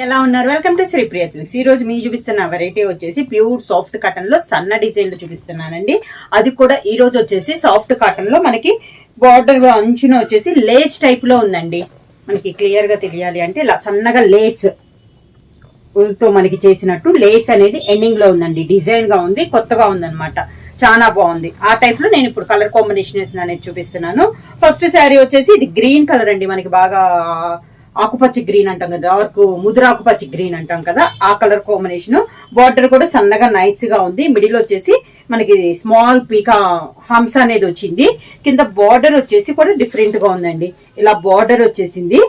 ఎలా ఉన్నారు? Welcome to Sri Priya Silks. ఈ రోజు మీకు చూపిస్తున్న వెరైటీ వచ్చేసి ప్యూర్ సాఫ్ట్ కాటన్ లో సన్న డిజైన్ లో చూపిస్తున్నానండి. అది కూడా ఈ రోజు వచ్చేసి సాఫ్ట్ కాటన్ లో మనకి బార్డర్ అంచున వచ్చేసి లేస్ టైప్ లో ఉందండి. మనకి క్లియర్ గా తెలియాలి అంటే ఇలా సన్నగా లేస్ ఉల్తో మనకి చేసినట్టు లేస్ అనేది ఎండింగ్ లో ఉందండి. డిజైన్ గా ఉంది, కొత్తగా ఉందన్నమాట. చాలా బాగుంది. ఆ టైప్ లో నేను ఇప్పుడు కలర్ కాంబినేషన్ అనేది చూపిస్తున్నాను. ఫస్ట్ శారీ వచ్చేసి ఇది గ్రీన్ కలర్ అండి. మనకి బాగా ఆకుపచ్చ గ్రీన్ అంటాం కదా, డార్క్ ముదురు ఆకుపచ్చ గ్రీన్ అంటాం కదా, ఆ కలర్ కాంబినేషన్. బార్డర్ కూడా సన్నగా నైస్ గా ఉంది. మిడిల్ వచ్చేసి మనకి స్మాల్ పీకా హంస అనేది వచ్చింది. కింద బార్డర్ వచ్చేసి కూడా డిఫరెంట్ గా ఉందండి. ఇలా బార్డర్ వచ్చేసింది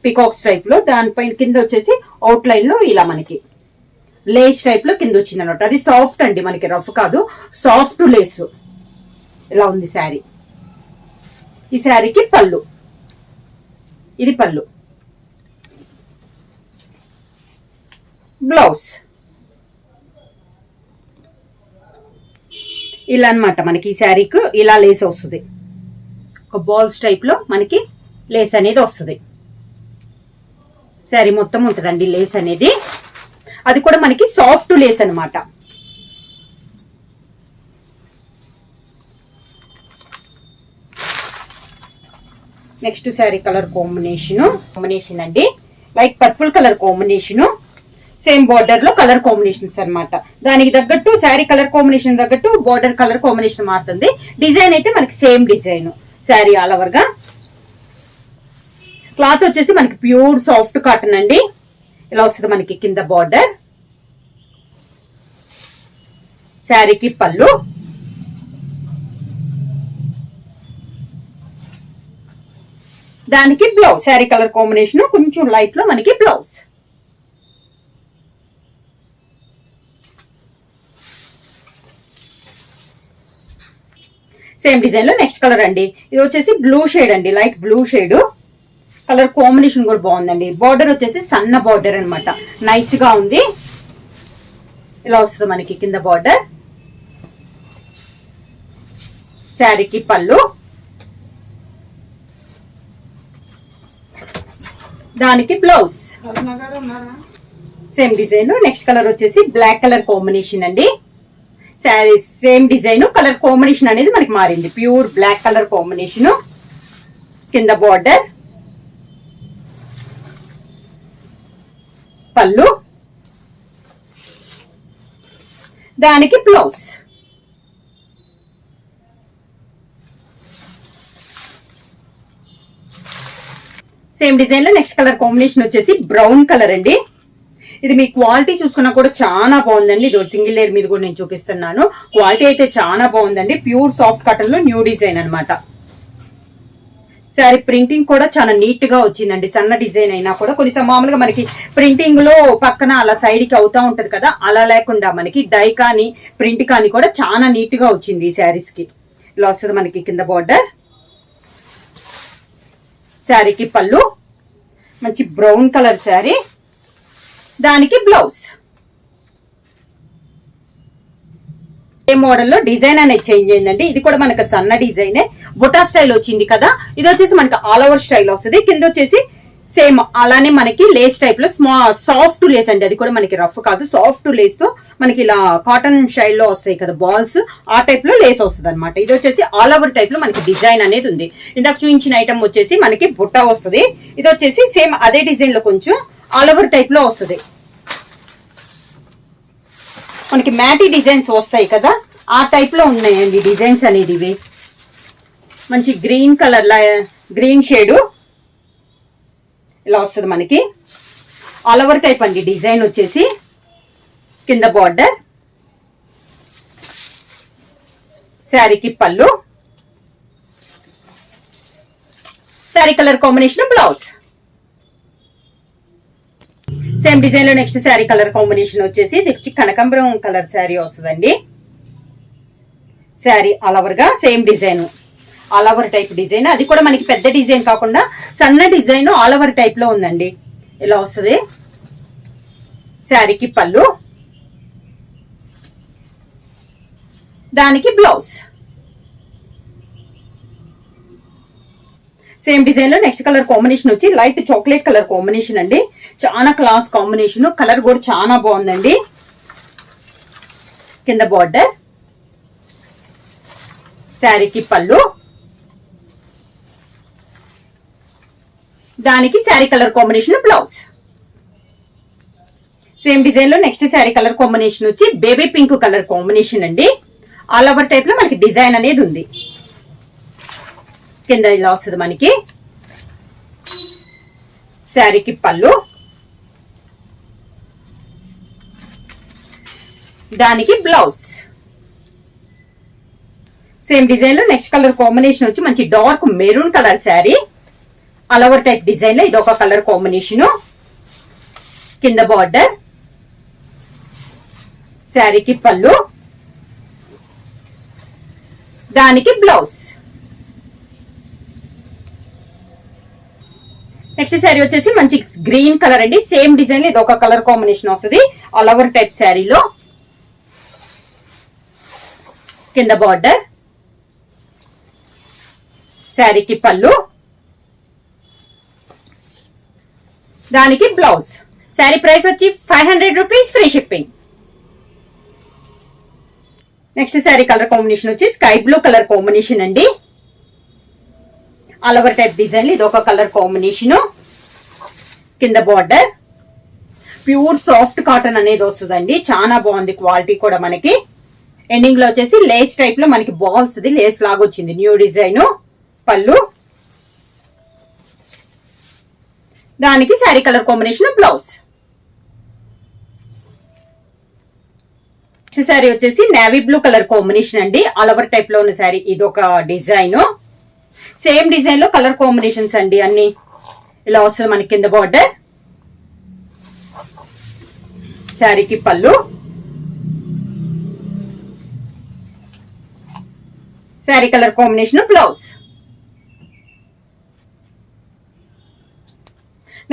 పీకాక్స్ టైప్ లో. దానిపైన కింద వచ్చేసి అవుట్ లైన్ లో ఇలా మనకి లేస్ టైప్ లో కింద వచ్చింది అన్నమాట. అది సాఫ్ట్ అండి, మనకి రఫ్ కాదు, సాఫ్ట్ లేస్. ఇలా ఉంది శారీ. ఈ శారీకి పళ్ళు, ఇది పళ్ళు, బ్లౌజ్ ఇలా అన్నమాట. మనకి ఈ శారీకి ఇలా లేస్ వస్తుంది. ఒక బాల్స్ టైప్ లో మనకి లేస్ అనేది వస్తుంది. శారీ మొత్తం ఉంటుందండి లేస్ అనేది. అది కూడా మనకి సాఫ్ట్ లేస్ అన్నమాట. నెక్స్ట్ శారీ కలర్ కాంబినేషన్ అండి, like purple colour combination. Same border లో కలర్ కాంబినేషన్స్ అన్నమాట. దానికి తగ్గట్టు శారీ కలర్ కాంబినేషన్ తగ్గట్టు బార్డర్ కలర్ కాంబినేషన్ మారుతుంది. డిజైన్ అయితే మనకి same design. Sari all over గా. క్లాత్ వచ్చేసి మనకి ప్యూర్ సాఫ్ట్ కాటన్ అండి. ఇలా వస్తుంది మనకి కింద బార్డర్. శారీకి పళ్ళు, దానికి బ్లౌజ్. శారీ కలర్ కాంబినేషన్ కొంచెం లైట్ లో మనకి బ్లౌజ్. సేమ్ డిజైన్ లో నెక్స్ట్ కలర్ అండి. ఇది వచ్చేసి బ్లూ షేడ్ అండి, light blue shade. Colour combination కూడా బాగుందండి. బార్డర్ వచ్చేసి సన్న బార్డర్ అనమాట, నైస్ గా ఉంది. ఇలా వస్తుంది మనకి కింద బార్డర్. శారీకి పళ్ళు, దానికి blouse. Same design. Next colour వచ్చేసి బ్లాక్ కలర్ కాంబినేషన్ అండి. Sari same design, colour combination అనేది మనకి మారింది. Pure black colour combination. కింద బార్డర్, పళ్ళు, దానికి బ్లౌజ్. సేమ్ డిజైన్ లో నెక్స్ట్ కలర్ కాంబినేషన్ వచ్చేసి బ్రౌన్ కలర్ అండి. ఇది మీ క్వాలిటీ చూసుకున్నా కూడా చాలా బాగుందండి. ఇది సింగిల్ లేయర్ మీద కూడా నేను చూపిస్తున్నాను. క్వాలిటీ అయితే చాలా బాగుందండి. ప్యూర్ సాఫ్ట్ కాటన్ లో న్యూ డిజైన్ అనమాట. సారీ ప్రింటింగ్ కూడా చాలా నీట్ గా వచ్చిందండి. సన్న డిజైన్ అయినా కూడా కొన్ని మామూలుగా మనకి ప్రింటింగ్ లో పక్కన అలా సైడ్ కి అవుతా ఉంటది కదా, అలా లేకుండా మనకి డై కానీ ప్రింట్ కానీ కూడా చాలా నీట్ గా వచ్చింది ఈ శారీస్ కి. ఇలా వస్తుంది మనకి కింద బార్డర్. శారీకి పళ్ళు, మంచి బ్రౌన్ కలర్ శారీ, దానికి బ్లౌజ్. ఏ మోడల్లో డిజైన్ అనేది చేంజ్ అయిందండి. ఇది కూడా మనకి సన్న డిజైనే, బుటా స్టైల్ వచ్చింది కదా. ఇది వచ్చేసి మనకి ఆల్ ఓవర్ స్టైల్ వస్తుంది. కింద వచ్చేసి సేమ్ అలానే మనకి లేస్ టైప్ లో సాఫ్ట్ లేస్ అండి. అది కూడా మనకి రఫ్ కాదు, సాఫ్ట్ లేస్ తో మనకి ఇలా కాటన్ స్టైల్ లో వస్తాయి కదా బాల్స్, ఆ టైప్ లో లేస్ వస్తుంది అనమాట. ఇది వచ్చేసి ఆల్ ఓవర్ టైప్ లో మనకి డిజైన్ అనేది ఉంది. ఇందాక చూపించిన ఐటమ్ వచ్చేసి మనకి బుట్ట వస్తుంది. ఇది వచ్చేసి సేమ్ అదే డిజైన్ లో కొంచెం ఆల్ ఓవర్ టైప్ లో వస్తుంది. మనకి మ్యాటీ డిజైన్స్ వస్తాయి కదా, ఆ టైప్ లో ఉన్నాయండి డిజైన్స్ అనేది. ఇవి మంచి గ్రీన్ కలర్, గ్రీన్ షేడ్ ఇలా వస్తుంది మనకి. ఆల్ ఓవర్ టైప్ అండి డిజైన్ వచ్చేసి. కింద బార్డర్, శారీకి పళ్ళు, sari colour combination blouse. Same design లో నెక్స్ట్ శారీ కలర్ కాంబినేషన్ వచ్చేసి ఇది కనకాంబరం కలర్ శారీ వస్తుందండి. శారీ ఆల్ ఓవర్ గా same design, all over type design. అది కూడా మనకి పెద్ద డిజైన్ కాకుండా సన్న డిజైన్ ఆల్ ఓవర్ టైప్ లో ఉందండి. ఇలా వస్తుంది. శారీకి పళ్ళు, దానికి బ్లౌజ్. సేమ్ డిజైన్ లో నెక్స్ట్ కలర్ కాంబినేషన్ వచ్చి లైట్ చాక్లెట్ కలర్ కాంబినేషన్ అండి. చాలా క్లాస్ కాంబినేషన్, కలర్ కూడా చాలా బాగుందండి. కింద బార్డర్, శారీకి పళ్ళు, దానికి sari colour combination blouse. Same design లో నెక్స్ట్ శారీ కలర్ కాంబినేషన్ వచ్చి బేబీ పింక్ కలర్ కాంబినేషన్ అండి. ఆల్ ఓవర్ టైప్ లో మనకి డిజైన్ అనేది ఉంది. కింద ఇలా వస్తుంది మనకి. శారీకి పళ్ళు, దానికి బ్లౌజ్. సేమ్ డిజైన్ లో నెక్స్ట్ కలర్ కాంబినేషన్ వచ్చి మంచి dark maroon colour sari. All over type design లో ఇదొక కలర్ కాంబినేషన్. కింద బార్డర్, శారీకి పళ్ళు, దానికి బ్లౌజ్. నెక్స్ట్ శారీ వచ్చేసి మంచి గ్రీన్ కలర్ అండి. సేమ్ డిజైన్ లో ఇదొక కలర్ కాంబినేషన్ వస్తుంది. ఆల్ ఓవర్ టైప్ శారీలో కింద బార్డర్, శారీకి పళ్ళు, దానికి బ్లౌజ్. శారీ ప్రైస్ వచ్చి 500 rupees, free shipping. Next sari colour combination వచ్చి స్కై బ్లూ కలర్ కాంబినేషన్ అండి. ఆల్ ఓవర్ టైప్ డిజైన్ ఇది ఒక కలర్ కాంబినేషన్. కింద బార్డర్, ప్యూర్ సాఫ్ట్ కాటన్ అనేది వస్తుందండి. చాలా బాగుంది క్వాలిటీ కూడా. మనకి ఎండింగ్ లో వచ్చేసి లేస్ టైప్ లో మనకి బాల్స్ లేస్ లాగా వచ్చింది. New design. పళ్ళు, దానికి sari colour combination blouse. Next sari వచ్చేసి నేవీ బ్లూ కలర్ కాంబినేషన్ అండి. ఆల్ ఓవర్ టైప్ లో ఉన్న శారీ ఇది ఒక డిజైన్. సేమ్ డిజైన్ లో కలర్ కాంబినేషన్స్ అండి అన్ని. ఇలా వస్తుంది మనకి. కింద బార్డర్, శారీకి పళ్ళు, sari colour combination blouse.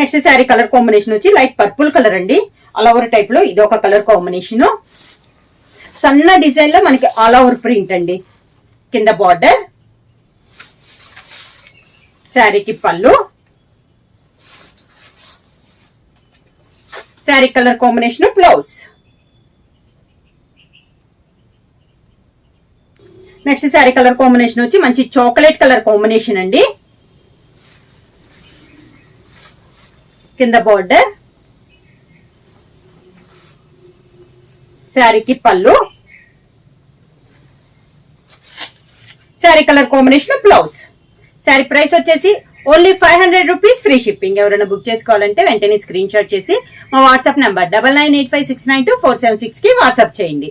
Next sari colour combination వచ్చి లైట్ పర్పుల్ కలర్ అండి. ఆల్ ఓవర్ టైప్ లో ఇది ఒక కలర్ కాంబినేషన్. సన్న డిజైన్ లో మనకి ఆల్ ఓవర్ ప్రింట్ అండి. కింద బార్డర్, శారీకి పళ్ళు, sari colour combination blouse. Next sari colour combination వచ్చి మంచి చాక్లెట్ కలర్ కాంబినేషన్ అండి. కింద బార్డర్, శారీకి పళ్ళు, sari colour combination blouse. Sari price వచ్చేసి ఓన్లీ 500 రూపీస్, ఫ్రీ షిప్పింగ్. ఎవరైనా బుక్ చేసుకోవాలంటే వెంటనే స్క్రీన్ షాట్ చేసి మా వాట్సాప్ నంబర్ 9985692476 కి వాట్సాప్ చేయండి.